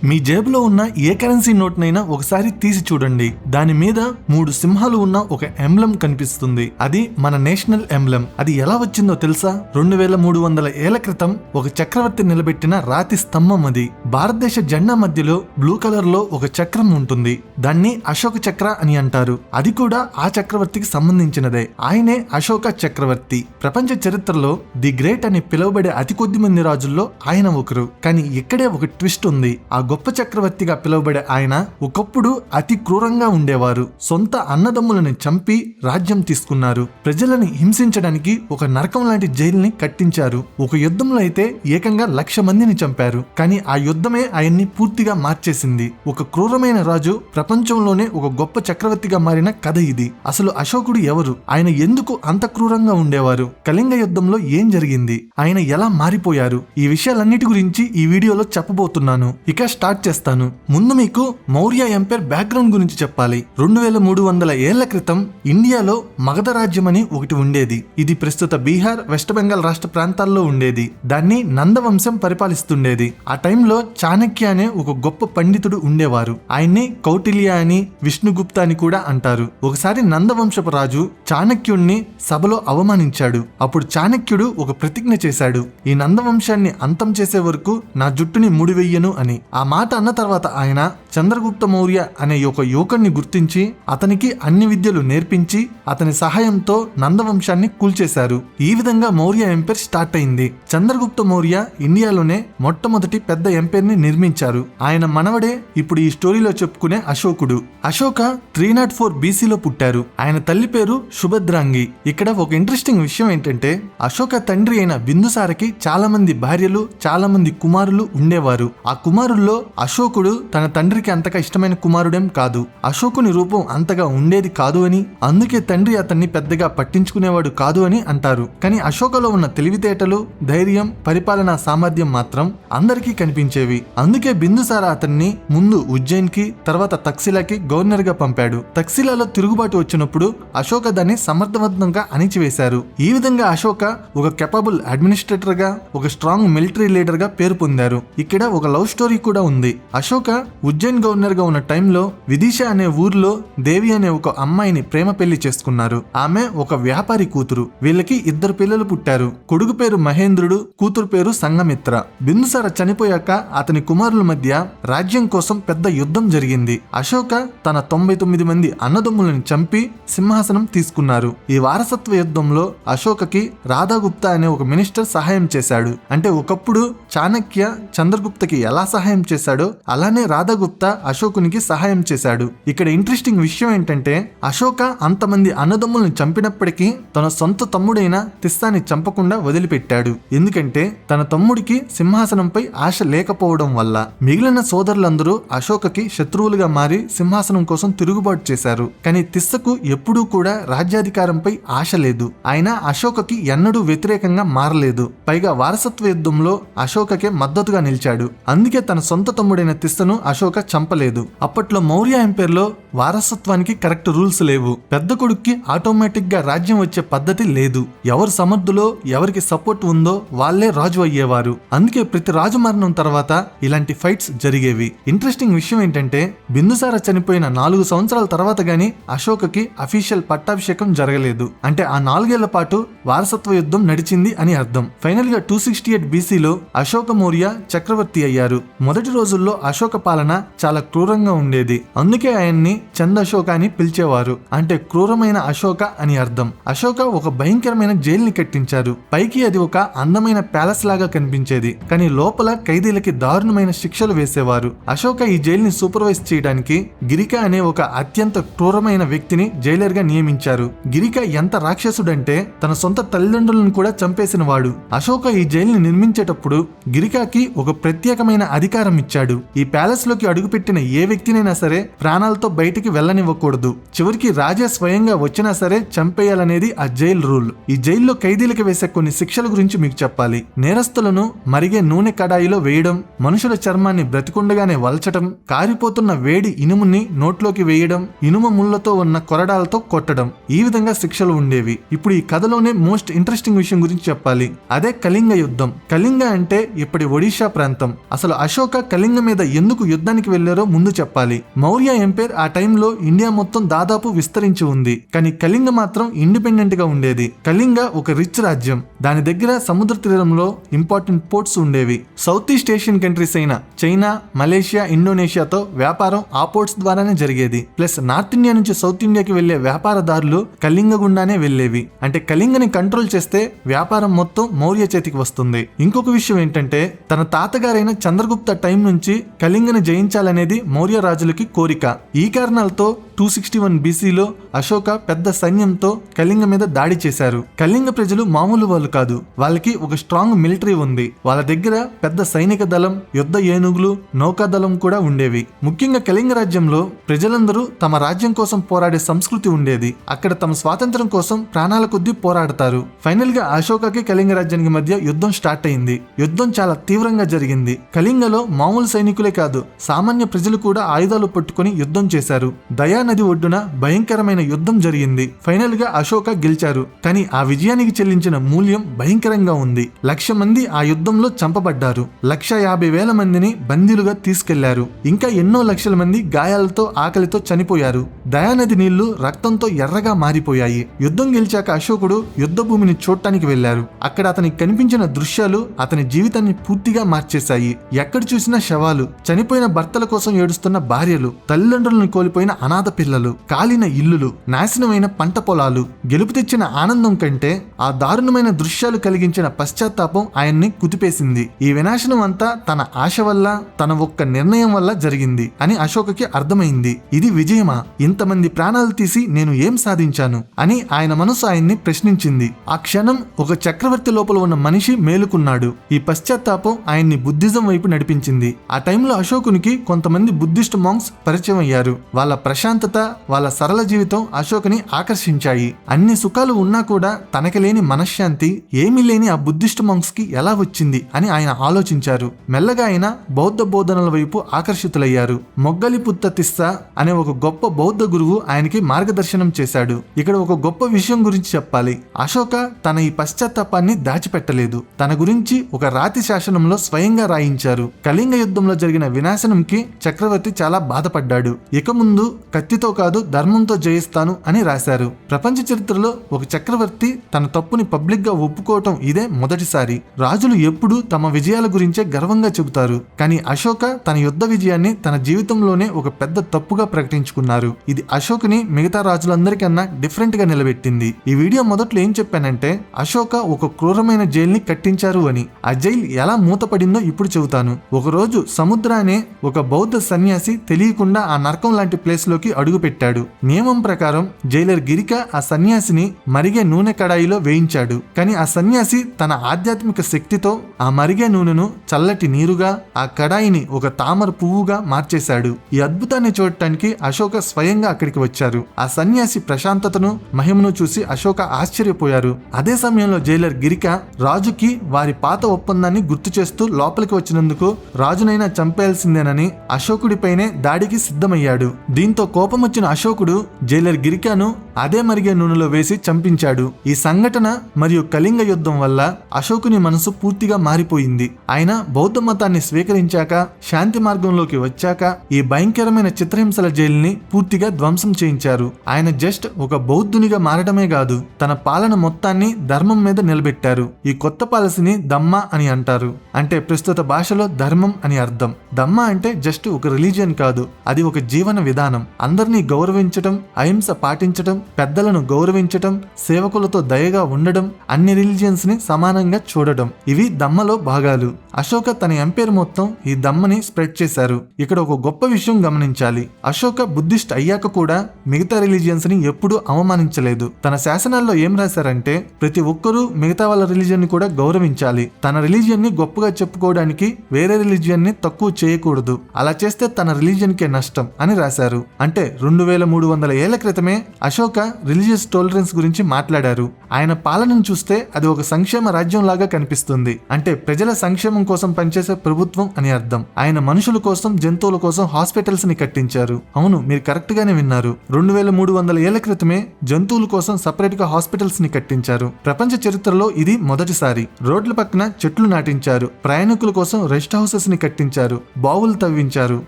మీ జేబులో ఉన్న ఏ కరెన్సీ నోట్నైనా ఒకసారి తీసి చూడండి. దాని మీద 3 సింహాలు ఉన్న ఒక ఎంబ్లం కనిపిస్తుంది. అది మన నేషనల్ ఎంబ్లం. అది ఎలా వచ్చిందో తెలుసా? 2300 ఏళ్ల క్రితం ఒక చక్రవర్తి నిలబెట్టిన రాతి స్తంభం అది. భారతదేశ జెండా మధ్యలో బ్లూ కలర్ లో ఒక చక్రం ఉంటుంది. దాన్ని అశోక చక్ర అని అంటారు. అది కూడా ఆ చక్రవర్తికి సంబంధించినదే. ఆయనే అశోక చక్రవర్తి. ప్రపంచ చరిత్రలో ది గ్రేట్ అని పిలువబడే అతి కొద్ది మంది రాజుల్లో ఆయన ఒకరు. కానీ ఇక్కడే ఒక ట్విస్ట్ ఉంది. ఆ గొప్ప చక్రవర్తిగా పిలువబడే ఆయన ఒకప్పుడు అతి క్రూరంగా ఉండేవారు. సొంత అన్నదమ్ములను చంపి రాజ్యం తీసుకున్నారు. ప్రజలని హింసించడానికి ఒక నరకం లాంటి జైలుని కట్టించారు. ఒక యుద్ధంలో అయితే ఏకంగా 1,00,000 మందిని చంపారు. కానీ ఆ యుద్ధమే ఆయన్ని పూర్తిగా మార్చేసింది. ఒక క్రూరమైన రాజు ప్రపంచంలోనే ఒక గొప్ప చక్రవర్తిగా మారిన కథ ఇది. అసలు అశోకుడు ఎవరు? ఆయన ఎందుకు అంత క్రూరంగా ఉండేవారు? కళింగ యుద్ధంలో ఏం జరిగింది? ఆయన ఎలా మారిపోయారు? ఈ విషయాలన్నిటి గురించి ఈ వీడియోలో చెప్పబోతున్నాను. ఇక స్టార్ట్ చేస్తాను. ముందు మీకు మౌర్య ఎంపైర్ బ్యాక్గ్రౌండ్ గురించి చెప్పాలి. 2300 ఏళ్ల క్రితం ఇండియాలో మగధ రాజ్యం అని ఒకటి ఉండేది. ఇది ప్రస్తుత బీహార్, వెస్ట్ బెంగాల్ రాష్ట్ర ప్రాంతాల్లో ఉండేది. దాన్ని నందవంశం పరిపాలిస్తుండేది. ఆ టైంలో చాణక్య అనే ఒక గొప్ప పండితుడు ఉండేవారు. ఆయన్ని కౌటిల్య అని, విష్ణుగుప్త అని కూడా అంటారు. ఒకసారి నందవంశపు రాజు చాణక్యుణ్ణి సభలో అవమానించాడు. అప్పుడు చాణక్యుడు ఒక ప్రతిజ్ఞ చేశాడు. ఈ నందవంశాన్ని అంతం చేసే వరకు నా జుట్టుని ముడివెయ్యను అని. ఆ మాట అన్న తర్వాత ఆయన చంద్రగుప్త మౌర్య అనే ఒక యువకుడిని గుర్తించి అతనికి అన్ని విద్యలు నేర్పించి అతని సహాయంతో నందవంశాన్ని కూల్చేశారు. ఈ విధంగా మౌర్య ఎంపైర్ స్టార్ట్ అయింది. చంద్రగుప్త మౌర్య ఇండియాలోనే మొట్టమొదటి పెద్ద ఎంపైర్ ని నిర్మించారు. ఆయన మనవడే ఇప్పుడు ఈ స్టోరీలో చెప్పుకునే అశోకుడు. అశోక 304 BCలో పుట్టారు. ఆయన తల్లి పేరు సుభద్రాంగి. ఇక్కడ ఒక ఇంట్రెస్టింగ్ విషయం ఏంటంటే అశోక తండ్రి అయిన బిందుసారకి చాలా మంది భార్యలు, చాలా మంది కుమారులు ఉండేవారు. ఆ కుమారుల్లో అశోకుడు తన తండ్రికి అంతగా ఇష్టమైన కుమారుడేం కాదు. అశోకుని రూపం అంతగా ఉండేది కాదు అని, అందుకే తండ్రి అతన్ని పెద్దగా పట్టించుకునేవాడు కాదు అని అంటారు. కానీ అశోకలో ఉన్న తెలివితేటలు, ధైర్యం, పరిపాలనా సామర్థ్యం మాత్రం అందరికీ కనిపించేవి. అందుకే బిందుసార అతన్ని ముందు ఉజ్జయిన్ కి, తర్వాత తక్సిలాకి గవర్నర్ గా పంపాడు. తక్సిలాలో తిరుగుబాటు వచ్చినప్పుడు అశోక దాన్ని సమర్థవంతంగా అణిచివేశారు. ఈ విధంగా అశోక ఒక కెపబుల్ అడ్మినిస్ట్రేటర్ గా, ఒక స్ట్రాంగ్ మిలిటరీ లీడర్ గా పేరు పొందారు. ఇక్కడ ఒక లవ్ స్టోరీ కూడా ఉంది. అశోక ఉజ్జయిన్ గవర్నర్ గా ఉన్న టైంలో విదిశ అనే ఊర్లో దేవి అనే ఒక అమ్మాయిని ప్రేమ పెళ్లి చేసుకున్నారు. ఆమె ఒక వ్యాపారి కూతురు. వీళ్ళకి 2 పిల్లలు పుట్టారు. కొడుకు పేరు మహేంద్రుడు, కూతురు పేరు సంగమిత్ర. బిందుసార చనిపోయాక అతని కుమారుల మధ్య రాజ్యం కోసం పెద్ద యుద్ధం జరిగింది. అశోక తన 99 మంది అన్నదమ్ములను చంపి సింహాసనం తీసుకున్నారు. ఈ వారసత్వ యుద్ధంలో అశోకకి రాధాగుప్త అనే ఒక మినిస్టర్ సహాయం చేశాడు. అంటే ఒకప్పుడు చాణక్య చంద్రగుప్తకి ఎలా సహాయం చేశాడో అలానే రాధాగుప్త అశోకునికి సహాయం చేశాడు. ఇక్కడ ఇంట్రెస్టింగ్ విషయం ఏంటంటే అశోక అంతమంది అన్నదమ్ములను చంపినప్పటికీ తన సొంత తమ్ముడైన తిస్సాని చంపకుండా వదిలిపెట్టాడు. ఎందుకంటే తన తమ్ముడికి సింహాసనంపై ఆశ లేకపోవడం వల్ల. మిగిలిన సోదరులందరూ అశోకకి శత్రువులుగా మారి సింహాసనం కోసం తిరుగుబాటు చేశారు. కానీ తిస్సకు ఎప్పుడూ కూడా రాజ్యాధికారంపై ఆశ లేదు. ఆయన అశోకకి ఎన్నడూ వ్యతిరేకంగా మారలేదు. పైగా వారసత్వ యుద్ధంలో అశోకకే మద్దతుగా నిలిచాడు. అందుకే తన సొంత తమ్ముడైన తిస్సను అశోక చంపలేదు. అప్పట్లో మౌర్య ఎంపైర్ లో వారసత్వానికి కరెక్ట్ రూల్స్ లేవు. పెద్ద కొడుక్కి ఆటోమేటిక్ గా రాజ్యం వచ్చే పద్ధతి లేదు. ఎవరు సమర్థులో, ఎవరికి సపోర్ట్ ఉందో వాళ్లే రాజు అయ్యేవారు. అందుకే ప్రతి రాజు మరణం తర్వాత ఇలాంటి ఫైట్స్ జరిగేవి. ఇంట్రెస్టింగ్ విషయం ఏంటంటే బిందుసార చనిపోయిన 4 సంవత్సరాల తర్వాత గానీ అశోకకి అఫీషియల్ పట్టాభిషేకం జరగలేదు. అంటే ఆ 4 ఏళ్ల పాటు వారసత్వ యుద్ధం నడిచింది అని అర్థం. ఫైనల్ గా 268 BCలో అశోక మౌర్య చక్రవర్తి అయ్యారు. మొదటి రోజుల్లో అశోక పాలన చాలా క్రూరంగా ఉండేది. అందుకే ఆయన్ని చందశోక అని పిలిచేవారు. అంటే క్రూరమైన అశోక అని అర్థం. అశోక ఒక భయంకరమైన జైలుని కట్టించారు. పైకి అది ఒక అందమైన ప్యాలెస్ లాగా కనిపించేది. కానీ లోపల ఖైదీలకి దారుణమైన శిక్షలు వేసేవారు. అశోక ఈ జైలుని సూపర్వైజ్ చేయడానికి గిరిక అనే ఒక అత్యంత క్రూరమైన వ్యక్తిని జైలర్ గా నియమించారు. గిరిక ఎంత రాక్షసుడంటే తన సొంత తల్లిదండ్రులను కూడా చంపేసిన వాడు. అశోక ఈ జైలుని నిర్మించేటప్పుడు గిరికాకి ఒక ప్రత్యేకమైన అధికారం ఇచ్చాడు. ఈ ప్యాలెస్ లోకి అడుగు అడుగుపెట్టిన ఏ వ్యక్తినైనా సరే ప్రాణాలతో బయటికి వెళ్ళనివ్వకూడదు. చివరికి రాజా స్వయంగా వచ్చినా సరే చంపేయాలనేది ఆ జైలు రూల్. ఈ జైల్లో ఖైదీలకు వేసే కొన్ని శిక్షల గురించి మీకు చెప్పాలి. నేరస్తులను మరిగే నూనె కడాయిలో వేయడం, మనుషుల చర్మాన్ని బ్రతికుండగానే వల్చటం, కారిపోతున్న వేడి ఇనుముని నోట్లోకి వేయడం, ఇనుము ముళ్లతో ఉన్న కొరడాలతో కొట్టడం, ఈ విధంగా శిక్షలు ఉండేవి. ఇప్పుడు ఈ కథలోనే మోస్ట్ ఇంట్రెస్టింగ్ విషయం గురించి చెప్పాలి. అదే కళింగ యుద్ధం. కళింగ అంటే ఇప్పటి ఒడిషా ప్రాంతం. అసలు అశోక కళింగ మీద ఎందుకు యుద్ధానికి వెళ్లారో ముందు చెప్పాలి. మౌర్య ఎంపైర్ ఆ టైంలో ఇండియా మొత్తం దాదాపు విస్తరించి ఉంది. కానీ కళింగ మాత్రం ఇండిపెండెంట్ గా ఉండేది. కళింగ ఒక రిచ్ రాజ్యం. దాని దగ్గర సముద్ర తీరంలో ఇంపార్టెంట్ పోర్ట్స్ ఉండేవి. సౌత్ ఈస్ట్ ఏషియన్ కంట్రీస్ అయిన చైనా, మలేషియా, ఇండోనేషియాతో వ్యాపారం ఆ పోర్ట్స్ ద్వారానే జరిగేది. ప్లస్ నార్త్ ఇండియా నుంచి సౌత్ ఇండియాకి వెళ్లే వ్యాపారదారులు కళింగ గుండానే వెళ్లేవి. అంటే కళింగని కంట్రోల్ చేస్తే వ్యాపారం మొత్తం మౌర్య చేతికి వస్తుంది. ఇంకొక విషయం ఏంటంటే తన తాతగారైన చంద్రగుప్త టైం నుంచి కళింగని జయించాలనేది మౌర్య రాజులకి కోరిక. ఈ కారణాలతో 261 BCలో అశోక పెద్ద సైన్యంతో కళింగ మీద దాడి చేశారు. కళింగ ప్రజలు మామూలు వాళ్ళు కాదు. వాళ్ళకి ఒక స్ట్రాంగ్ మిలిటరీ ఉంది. వాళ్ళ దగ్గర పెద్ద సైనిక దళం, యుద్ధ ఏనుగులు, నౌకాదళం కూడా ఉండేవి. ముఖ్యంగా కళింగ రాజ్యంలో ప్రజలందరూ తమ రాజ్యం కోసం పోరాడే సంస్కృతి ఉండేది. అక్కడ తమ స్వాతంత్రం కోసం ప్రాణాల కొద్దీ పోరాడతారు. ఫైనల్ గా అశోకకి కళింగ రాజ్యానికి మధ్య యుద్ధం స్టార్ట్ అయింది. యుద్ధం చాలా తీవ్రంగా జరిగింది. కళింగలో మామూలు సైనికులే కాదు, సామాన్య ప్రజలు కూడా ఆయుధాలు పట్టుకుని యుద్ధం చేశారు. దయా నది ఒడ్డున భయంకరమైన యుద్ధం జరిగింది. ఫైనల్ గా అశోక గెలిచారు. కానీ ఆ విజయానికి చెల్లించిన మూల్యం భయంకరంగా ఉంది. 1,00,000 మంది ఆ యుద్ధంలో చంపబడ్డారు. 1,50,000 మందిని బందీలుగా తీసుకెళ్లారు. ఇంకా ఎన్నో లక్షల మంది గాయాలతో, ఆకలితో చనిపోయారు. దయానది నీళ్లు రక్తంతో ఎర్రగా మారిపోయాయి. యుద్ధం గెలిచాక అశోకుడు యుద్ధ భూమిని చూడటానికి వెళ్లారు. అక్కడ అతనికి కనిపించిన దృశ్యాలు అతని జీవితాన్ని పూర్తిగా మార్చేశాయి. ఎక్కడ చూసినా శవాలు, చనిపోయిన భర్తల కోసం ఏడుస్తున్న భార్యలు, తల్లిదండ్రులను కోల్పోయిన అనాథ పిల్లలు, కాలిన ఇల్లులు, నాశనమైన పంట పొలాలు. గెలుపు తెచ్చిన ఆనందం కంటే ఆ దారుణమైన దృశ్యాలు కలిగించిన పశ్చాత్తాపం ఆయన్ని కుదిపేసింది. ఈ వినాశనం అంతా తన ఆశ వల్ల, తన ఒక్క నిర్ణయం వల్ల జరిగింది అని అశోకకి అర్థమైంది. ఇది విజయమా? ఇంతమంది ప్రాణాలు తీసి నేను ఏం సాధించాను అని ఆయన మనసు ఆయన్ని ప్రశ్నించింది. ఆ క్షణం ఒక చక్రవర్తి లోపల ఉన్న మనిషి మేలుకున్నాడు. ఈ పశ్చాత్తాపం ఆయన్ని బుద్ధిజం వైపు నడిపించింది. ఆ టైంలో అశోకునికి కొంతమంది బుద్ధిస్ట్ మాంక్స్ పరిచయం అయ్యారు. వాళ్ళ ప్రశాంతత, వాళ్ళ సరళ జీవితం అశోకుని ఆకర్షించాయి. అన్ని సుఖాలు ఉన్నా కూడా తనకి లేని మనశ్శాంతి, ఏమీ లేని ఆ బుద్ధిస్ట్ మాంక్స్ కి ఎలా వచ్చింది అని ఆయన ఆలోచించారు. మెల్లగా ఆయన బౌద్ధ బోధనల వైపు ఆకర్షితులయ్యారు. మొగ్గలిపుత్త తిస్సా అనే ఒక గొప్ప బౌద్ధ గురువు ఆయనకి మార్గదర్శనం చేశాడు. ఇక్కడ ఒక గొప్ప విషయం గురించి చెప్పాలి. అశోక తన ఈ పశ్చాత్తాపాన్ని దాచిపెట్టలేదు. తన గురించి ఒక రాతి శాసనంలో స్వయంగా రాయించారు. కళింగ యుద్ధంలో జరిగిన వినాశనంకి చక్రవర్తి చాలా బాధపడ్డాడు. ఇక ముందు కత్తితో కాదు ధర్మంతో జయిస్తాను అని రాశారు. ప్రపంచ చరిత్రలో ఒక చక్రవర్తి తన తప్పుని పబ్లిక్ గా ఒప్పుకోవటం ఇదే మొదటిసారి. రాజులు ఎప్పుడూ తమ విజయాల గురించే గర్వంగా చెబుతారు. కానీ అశోక తన యుద్ధ విజయాన్ని తన జీవితంలోనే ఒక పెద్ద తప్పుగా ప్రకటించుకున్నారు. ఇది అశోకుని మిగతా రాజులందరికన్నా డిఫరెంట్ గా నిలబెట్టింది. ఈ వీడియో మొదట్లో ఏం చెప్పానంటే అశోక ఒక క్రూరమైన జైల్ని కట్టించారు అని. ఆ జైల్ ఎలా మూతపడిందో ఇప్పుడు చెబుతాను. ఒకరోజు సముద్ర అనే ఒక బౌద్ధ సన్యాసి తెలియకుండా ఆ నరకం లాంటి ప్లేస్ లోకి అడుగు పెట్టాడు. నియమం ప్రకారం జైలర్ గిరిక ఆ సన్యాసిని మరిగే నూనె కడాయిలో వేయించాడు. కానీ ఆ సన్యాసి తన ఆధ్యాత్మిక శక్తితో ఆ మరిగే నూనెను చల్లటి నీరుగా, ఆ కడాయిని ఒక తామర పువ్వుగా మార్చేశాడు. ఈ అద్భుతాన్ని చూడటానికి అశోక స్వయంగా అక్కడికి వచ్చారు. ఆ సన్యాసి ప్రశాంతతను, మహిమను చూసి అశోక ఆశ్చర్యపోయారు. అదే సమయంలో జైలర్ గిరిక రాజుకి వారి పాత ఒప్పందాన్ని గుర్తు చేస్తూ లోపలికి వచ్చినందుకు రాజునైనా చంపేయాల్సిందేనని అశోకుడిపైనే దాడికి సిద్ధమయ్యాడు. దీంతో కోపం వచ్చిన అశోకుడు జైలర్ గిరికాను అదే మరిగే నూనెలో వేసి చంపించాడు. ఈ సంఘటన మరియు కళింగ యుద్ధం వల్ల అశోకుని మనసు పూర్తిగా మారిపోయింది. ఆయన బౌద్ధ మతాన్ని స్వీకరించాక, శాంతి మార్గంలోకి వచ్చాక ఈ భయంకరమైన చిత్రహింసల జైలుని పూర్తిగా ధ్వంసం చేయించారు. ఆయన జస్ట్ ఒక బౌద్ధునిగా మారడమే కాదు, తన పాలన మొత్తాన్ని ధర్మం మీద నిలబెట్టారు. ఈ కొత్త పాలసీని దమ్మ అని అంటారు. అంటే ప్రస్తుత భాషలో ధర్మం అని అర్థం. దమ్మ అంటే జస్ట్ ఒక రిలీజియన్ కాదు, అది ఒక జీవన విధానం. అందరినీ గౌరవించటం, అహింస పాటించటం, పెద్దలను గౌరవించటం, సేవకులతో దయగా ఉండడం, అన్ని రిలీజియన్స్ ని సమానంగా చూడడం, ఇవి దమ్మలో భాగాలు. అశోక తన ఎంపైర్ మొత్తం ఈ దమ్మని స్ప్రెడ్ చేశారు. ఇక్కడ ఒక గొప్ప విషయం గమనించాలి. అశోక బుద్ధిస్ట్ అయ్యాక కూడా మిగతా రిలీజియన్స్ ని ఎప్పుడూ అవమానించలేదు. తన శాసనాల్లో ఏం రాశారంటే ప్రతి ఒక్కరూ మిగతా వాళ్ళ రిలీజియన్ ని కూడా గౌరవించాలి. తన రిలీజియన్ ని గొప్పగా చెప్పుకోవడానికి వేరే రిలీజియన్ ని తక్కువ చేయకూడదు. అలా చేస్తే తన రిలీజియన్ కే నష్టం అని రాశారు. అంటే 2300 ఏళ్ల క్రితమే అశోక రిలీజియస్ టాలరెన్స్ గురించి మాట్లాడారు. ఆయన పాలనను చూస్తే అది ఒక సంక్షేమ రాజ్యం లాగా కనిపిస్తుంది. అంటే ప్రజల సంక్షేమం కోసం పనిచేసే ప్రభుత్వం అని అర్థం. ఆయన మనుషుల కోసం, జంతువుల కోసం హాస్పిటల్స్ ని కట్టించారు. అవును, మీరు కరెక్ట్ గానే విన్నారు. 2300 ఏళ్ల క్రితమే జంతువుల కోసం సపరేట్ గా హాస్పిటల్స్ ని కట్టించారు. ప్రపంచ చరిత్రలో ఇది మొదటిసారి. రోడ్ల పక్కన చెట్లు నాటించారు. ప్రయాణికుల కోసం రెస్ట్ హౌసెస్ ని కట్టించారు. బావులు తవ్వించారు.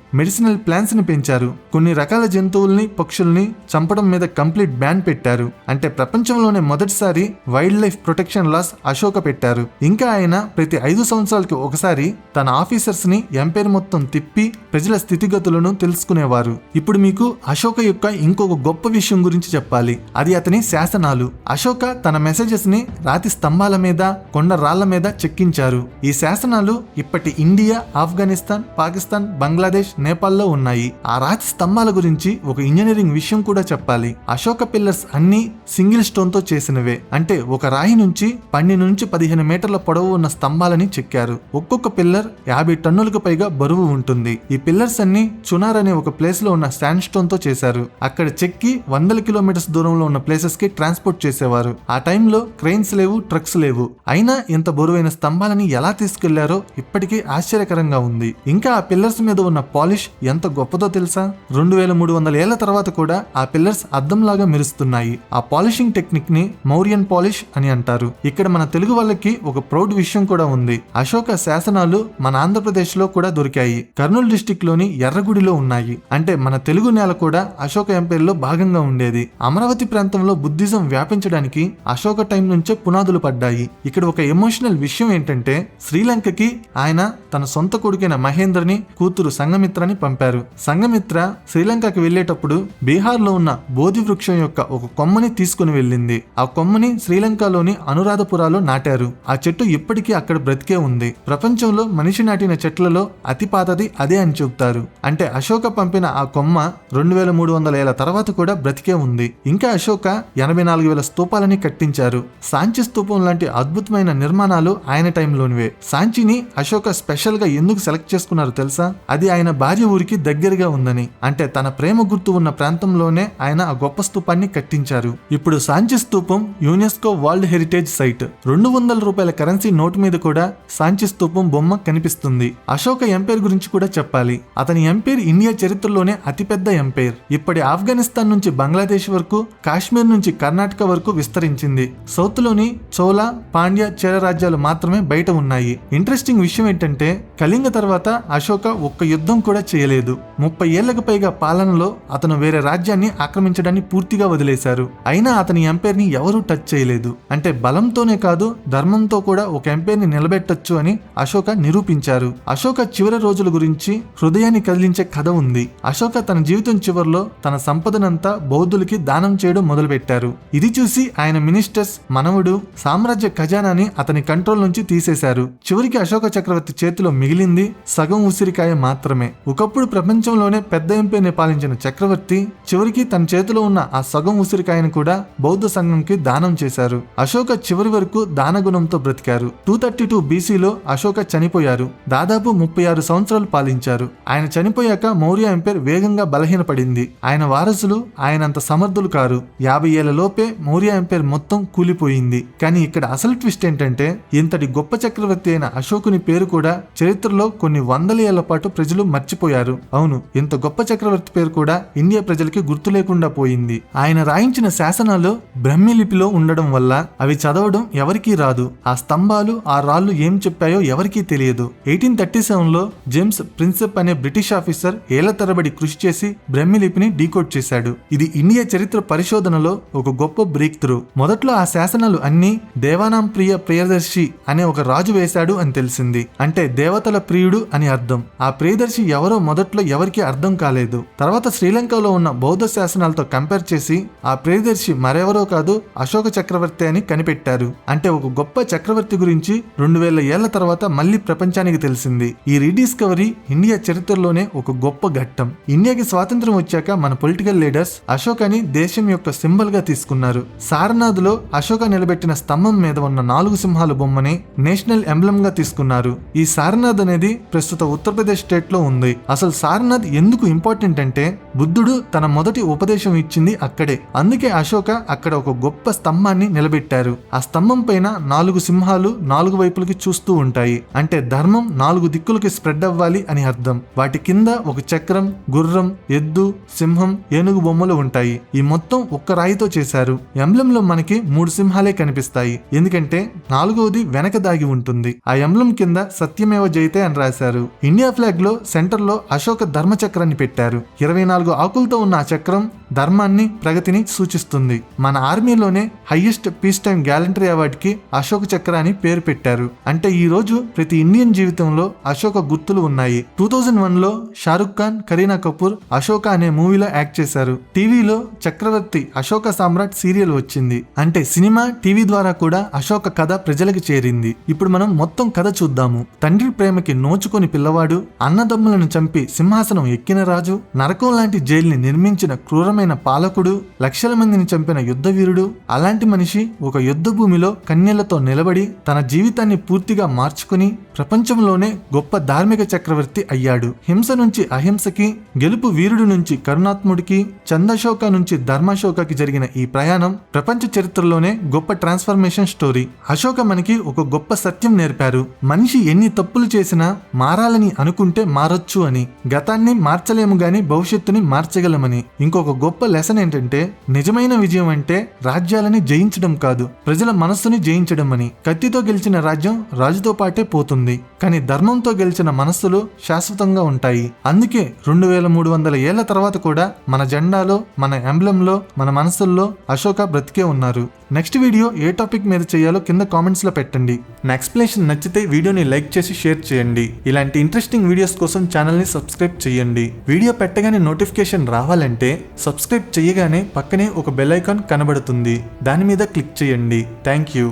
మెడిసినల్ ప్లాంట్స్ ని పెంచారు. కొన్ని రకాల జంతువుల్ని, పక్షుల్ని చంపడం మీద కంప్లీట్ బ్యాన్ పెట్టారు. అంటే ప్రపంచంలోనే మొదటిసారి wild life protection laws Ashoka పెట్టారు. ఇంకా ఆయన ప్రతి 5 సంవత్సరాలకి ఒకసారి తన ఆఫీసర్స్ ని ఎంపైర్ మొత్తం తిప్పి ప్రజల స్థితిగతులను తెలుసుకునేవారు. ఇప్పుడు మీకు అశోక యొక్క ఇంకొక గొప్ప విషయం గురించి చెప్పాలి. అది అతని శాసనాలు. అశోక తన మెసేజెస్ ని రాతి స్తంభాల మీద, కొండ రాళ్ల మీద చెక్కించారు. ఈ శాసనాలు ఇప్పటి ఇండియా, ఆఫ్ఘనిస్తాన్, పాకిస్తాన్, బంగ్లాదేశ్, నేపాల్లో ఉన్నాయి. ఆ రాతి స్తంభాల గురించి ఒక ఇంజనీరింగ్ విషయం కూడా చెప్పాలి. అశోక పిల్లర్స్ అన్ని సింగిల్ స్టోన్ తో చేసినవే. అంటే ఒక రాయి నుంచి 12 నుంచి 15 మీటర్ల పొడవు ఉన్న స్తంభాలని చెక్కారు. ఒక్కొక్క పిల్లర్ 50 టన్నులకు పైగా బరువు ఉంటుంది. ఈ పిల్లర్స్ అన్ని చునార్ అనే ఒక ప్లేస్ లో ఉన్న శాండ్ స్టోన్ తో చేశారు. అక్కడ చెక్కి 100 కిలోమీటర్స్ దూరంలో ఉన్న ప్లేసెస్ కి ట్రాన్స్పోర్ట్ చేసేవారు. ఆ టైంలో క్రెయిన్స్ లేవు, ట్రక్స్ లేవు. అయినా ఇంత బరువైన స్తంభాలని ఎలా తీసుకెళ్లారో ఇప్పటికీ ఆశ్చర్యకరంగా ఉంది. ఇంకా ఆ పిల్లర్స్ మీద ఉన్న పాలిష్ ఎంత గొప్పదో తెలుసా? 2300 ఏళ్ల తర్వాత కూడా ఆ పిల్లర్స్ అద్దంలాగా మెరుస్తున్నాయి. ఆ పాలిషింగ్ టెక్నిక్ ని మౌర్యన్ పాలిష్ అని అంటారు. ఇక్కడ మన తెలుగు వాళ్ళకి ఒక ప్రౌడ్ విషయం కూడా ఉంది. అశోక శాసనాలు మన ఆంధ్రప్రదేశ్ లో కూడా దొరికాయి. కర్నూలు డిస్టిక్ లోని ఎర్రగుడిలో ఉన్నాయి. అంటే మన తెలుగు నేల కూడా అశోక ఎంపైర్ లో భాగంగా ఉండేది. అమరావతి ప్రాంతంలో బుద్ధిజం వ్యాపించడానికి అశోక టైం నుంచే పునాదులు పడ్డాయి. ఇక్కడ ఒక ఎమోషనల్ విషయం ఏంటంటే శ్రీలంకకి ఆయన తన సొంత కొడుకైన మహేంద్రని, కూతురు సంఘమిత్రని పంపారు. సంఘమిత్ర శ్రీలంకకి వెళ్లేటప్పుడు బీహార్ లో ఉన్న బోధి వృక్షం యొక్క ఒక కొమ్మని తీసుకుని వెళ్ళింది. ఆ కొమ్మని శ్రీలంకలోని అనురాధపురాలో నాటారు. ఆ చెట్టు ఇప్పటికీ అక్కడ బ్రతికే ఉంది. ప్రపంచంలో మనిషి నాటిన చెట్లలో అతి పాతది అదే అని చెబుతారు. అంటే అశోక పంపిన ఆ కొమ్మ 2300 ఏళ్ల తర్వాత కూడా బ్రతికే ఉంది. ఇంకా అశోక 84,000 స్తూపాలని కట్టించారు. సాంచి స్తూపం లాంటి అద్భుతమైన నిర్మాణాలు ఆయన టైంలోనివే. సాంచిని అశోక స్పెషల్ గా ఎందుకు సెలెక్ట్ చేసుకున్నారు తెలుసా? అది ఆయన భార్య ఊరికి దగ్గరగా ఉందని. అంటే తన ప్రేమ గుర్తు ఉన్న ప్రాంతంలోనే ఆయన ఆ గొప్ప స్తూపాన్ని కట్టించారు. ఇప్పుడు సాంచి స్తూపం యునెస్కో వరల్డ్ హెరిటేజ్ సైట్. 200 రూపాయల కరెన్సీ నోటు మీద కూడా సాంచి స్తూపం బొమ్మ కనిపిస్తుంది. అశోక ఎంపైర్ గురించి కూడా చెప్పాలి. అతని ఎంపైర్ ఇండియా చరిత్రలోనే అతిపెద్ద ఎంపైర్. ఇప్పటి ఆఫ్ఘనిస్తాన్ నుంచి బంగ్లాదేశ్ వరకు, కాశ్మీర్ నుంచి కర్ణాటక వరకు విస్తరించింది. సౌత్ లోని చోళ, పాండ్య, చేర రాజ్యాలు మాత్రమే బయట ఉన్నాయి. ఇంట్రెస్టింగ్ విషయం ఏంటంటే కళింగ తర్వాత అశోక ఒక్క యుద్ధం కూడా చేయలేదు. 30 ఏళ్లకు పైగా పాలనలో అతను వేరే రాజ్యాన్ని ఆక్రమించడాన్ని పూర్తిగా వదిలేశారు. అయినా అతని ఎంపైర్ ని ఎవరూ టచ్ చేయలేదు. అంటే బలంతోనే కాదు, ధర్మంతో కూడా ఒక ఎంపైర్ ని నిలబెట్టొచ్చు అని అశోక నిరూపించారు. అశోక చివరి రోజుల గురించి హృదయాన్ని కదిలించే కథ ఉంది. అశోక తన జీవితం చివరిలో తన సంపదనంతా బౌద్ధులకి దానం చేయడం మొదలుపెట్టారు. ఇది చూసి ఆయన మినిస్టర్స్ మనవుడు సామ్రాజ్య ఖజానాని అతని కంట్రోల్ నుంచి తీసేశారు. చివరికి అశోక చక్రవర్తి చేతిలో మిగిలింది సగం ఉసిరికాయ మాత్రమే. ఒకప్పుడు ప్రపంచంలోనే పెద్ద ఎంపైర్ని పాలించిన చక్రవర్తి చివరికి తన చేతిలో ఉన్న ఆ సగం ఉసిరికాయను కూడా బౌద్ధ సంఘంకి దానం చేశారు. అశోక చివరి వరకు దానగుణంతో బ్రతికారు. 232 BCలో అశోక చనిపోయారు. దాదాపు 36 సంవత్సరాలు పాలించారు. ఆయన చనిపోయాక మౌర్య ఎంపైర్ వేగంగా బలహీనపడింది. ఆయన వారసులు ఆయనంత సమర్థులు కారు. 50 ఏళ్ల లోపే మౌర్య ఎంపైర్ మొత్తం కూలిపోయింది. కానీ ఇక్కడ అసలు ట్విస్ట్ ఏంటంటే ఇంతటి గొప్ప చక్రవర్తి అయిన అశోకుని పేరు కూడా చరిత్రలో కొన్ని 100 ఏళ్ల పాటు ప్రజలు మర్చిపోయారు. అవును, ఇంత గొప్ప చక్రవర్తి పేరు కూడా ఇండియా ప్రజలకి గుర్తు లేకుండా పోయింది. ఆయన రాయించిన శాసనాలు బ్రహ్మి లిపిలో ఉండడం వల్ల అవి చదవడం ఎవరికీ రాదు. ఆ స్తంభాలు, ఆ రాళ్లు ఏం చెప్పాయో ఎవరికీ తెలియదు. 1837లో జేమ్స్ ప్రిన్సెప్ అనే బ్రిటిష్ ఆఫీసర్ ఏళ్ల తరబడి కృషి చేసి బ్రహ్మి లిపిని డీకోడ్ చేశాడు. ఇది ఇండియా చరిత్ర పరిశోధనలో ఒక గొప్ప బ్రేక్ త్రూ. మొదట్లో ఆ శాసనాలు అన్ని దేవానాం ప్రియ ప్రియదర్శి అనే ఒక రాజు వేశాడు అని తెలిసింది. అంటే దేవతల ప్రియుడు అని అర్థం. ఆ ప్రియదర్శి ఎవరో మొదట్లో ఎవరికి అర్థం కాలేదు. తర్వాత శ్రీలంకలో ఉన్న బౌద్ధ శాసన శాసనాలతో కంపేర్ చేసి ఆ ప్రియదర్శి మరెవరో కాదు అశోక చక్రవర్తి అని కనిపెట్టారు. అంటే ఒక గొప్ప చక్రవర్తి గురించి 2000 ఏళ్ల తర్వాత మళ్ళీ ప్రపంచానికి తెలిసింది. ఈ రీడిస్కవరీ ఇండియా చరిత్రలోనే ఒక గొప్ప ఘట్టం. ఇండియాకి స్వాతంత్రం వచ్చాక మన పొలిటికల్ లీడర్స్ అశోకని దేశం యొక్క సింబల్ గా తీసుకున్నారు. సారనాథ్ లో అశోక నిలబెట్టిన స్తంభం మీద ఉన్న 4 సింహాల బొమ్మని నేషనల్ ఎంబ్లమ్ గా తీసుకున్నారు. ఈ సారనాథ్ అనేది ప్రస్తుత ఉత్తరప్రదేశ్ స్టేట్ లో ఉంది. అసలు సారనాథ్ ఎందుకు ఇంపార్టెంట్ అంటే బుద్ధుడు తన మొదటి ఉపదేశం ఇచ్చింది అక్కడే. అందుకే అశోక అక్కడ ఒక గొప్ప స్తంభాన్ని నిలబెట్టారు. ఆ స్తంభం పైన 4 సింహాలు 4 వైపులకి చూస్తూ ఉంటాయి. అంటే ధర్మం 4 దిక్కులకి స్ప్రెడ్ అవ్వాలి అని అర్థం. వాటి కింద ఒక చక్రం, గుర్రం, ఎద్దు, సింహం, ఏనుగు బొమ్మలు ఉంటాయి. ఈ మొత్తం ఒక్క రాయితో చేశారు. ఎంబ్లమ్ లో మనకి 3 సింహాలే కనిపిస్తాయి. ఎందుకంటే 4వది వెనక దాగి ఉంటుంది. ఆ ఎంబ్లమ్ కింద సత్యమేవ జయతే అని రాశారు. ఇండియా ఫ్లాగ్ లో సెంటర్ లో అశోక ధర్మ చక్రాన్ని పెట్టారు. 24 ఆకులతో ఉన్న ఆ చక్రం ధర్మాన్ని, ప్రగతిని సూచిస్తుంది. మన ఆర్మీలోనే హైయెస్ట్ పీస్ టైమ్ గ్యాలంటరీ అవార్డుకి అశోక చక్ర అని పేరు పెట్టారు. అంటే ఈ రోజు ప్రతి ఇండియన్ జీవితంలో అశోక గుర్తులు ఉన్నాయి. 2001లో షారుఖ్ ఖాన్, కరీనా కపూర్ అశోక అనే మూవీలో యాక్ట్ చేశారు. టీవీలో చక్రవర్తి అశోక సామ్రాట్ సీరియల్ వచ్చింది. అంటే సినిమా, టీవీ ద్వారా కూడా అశోక కథ ప్రజలకు చేరింది. ఇప్పుడు మనం మొత్తం కథ చూద్దాము. తండ్రి ప్రేమకి నోచుకొని పిల్లవాడు, అన్నదమ్ములను చంపి సింహాసనం ఎక్కిన రాజు, నరకం లాంటి జైల్ని నిర్మించిన క్రూరమైన పాలకుడు, లక్షల మందిని చంపిన యుద్ధ వీరుడు. అలాంటి మనిషి ఒక యుద్ధ భూమిలో కన్యలతో నిలబడి తన జీవితాన్ని పూర్తిగా మార్చుకుని ప్రపంచంలోనే గొప్ప ధార్మిక చక్రవర్తి అయ్యాడు. హింస నుంచి అహింసకి, గెలుపు వీరుడు నుంచి కరుణాత్ముడికి, చందశోక నుంచి ధర్మాశోకకి జరిగిన ఈ ప్రయాణం ప్రపంచ చరిత్రలోనే గొప్ప ట్రాన్స్ఫర్మేషన్ స్టోరీ. అశోక మనకి ఒక గొప్ప సత్యం నేర్పారు. మనిషి ఎన్ని తప్పులు చేసినా మారాలని అనుకుంటే మారొచ్చు అని. గతాన్ని మార్చలేము గాని భవిష్యత్తుని మార్చగలమని. ఇంకొక గొప్ప లెసన్ ఏంటంటే నిజమైన విజయం అంటే రాజ్యాలని జయించడం కాదు, ప్రజల మనస్సుని జయించడం అని. కత్తితో గెలిచిన రాజ్యం రాజుతో పాటే పోతుంది, కానీ ధర్మంతో గెలిచిన మనస్సులు శాశ్వతంగా ఉంటాయి. అందుకే 2300 ఏళ్ల తర్వాత కూడా మన జెండాలో, మన ఎంబ్లమ్ లో, మన మనసుల్లో అశోక బ్రతికే ఉన్నారు. నెక్స్ట్ వీడియో ఏ టాపిక్ మీద చేయాలో కింద కామెంట్స్ లో పెట్టండి. నా ఎక్స్ప్లెనేషన్ నచ్చితే వీడియోని లైక్ చేసి షేర్ చేయండి. ఇలాంటి ఇంట్రెస్టింగ్ వీడియోస్ కోసం ఛానల్ ని సబ్స్క్రైబ్ చేయండి. వీడియో పెట్టగానే నోటిఫికేషన్ రావాలంటే సబ్స్క్రైబ్ చేయగానే పక్కనే ఒక బెల్ ఐకాన్ కనబడుతుంది. దాని మీద క్లిక్ చేయండి. Thank you.